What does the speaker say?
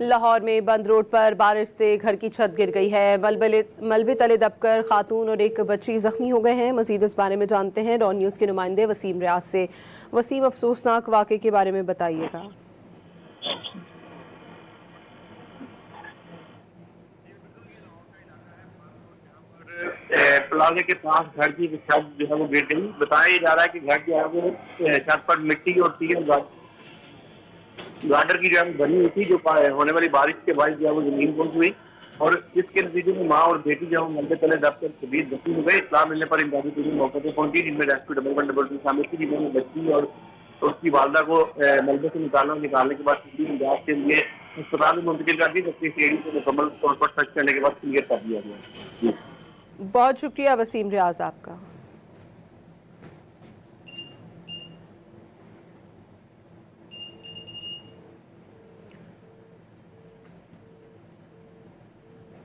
लाहौर में बंद रोड पर बारिश से घर की छत गिर गई है। मलबे तले दबकर खातून और एक बच्ची जख्मी हो गए हैं। मजीद इस बारे में जानते हैं डॉन न्यूज़ के नुमाइंदे वसीम रियाज से। वसीम, अफसोसनाक वाक़े के बारे में बताइएगा। प्लाजे के पास घर की छत जो है वो गिर गई। बताया जा रहा है कि घर जो है वो छत पर मिट्टी और टीयर गार्डर की जो है बनी हुई थी, जो होने वाली बारिश के बाद जो है वो जमीन पहुंच हुई और इसके नतीजे में माँ और बेटी जो है मलबे तले दबकर शदीद जख्मी हो गई। इत्तला मिलने पर इमदादी टीम मौके पर पहुंची, जिनमें रेस्क्यू 1111 शामिल थी, जिन्होंने बच्ची और उसकी वालदा को मलबे से निकालने के बाद इमदाद के लिए अस्पताल में मुंतकिल कर दी, जबकि सीढ़ी को मुकम्मल तौर पर सर्च करने के बाद क्लियर कर दिया गया। बहुत शुक्रिया वसीम रियाज आपका।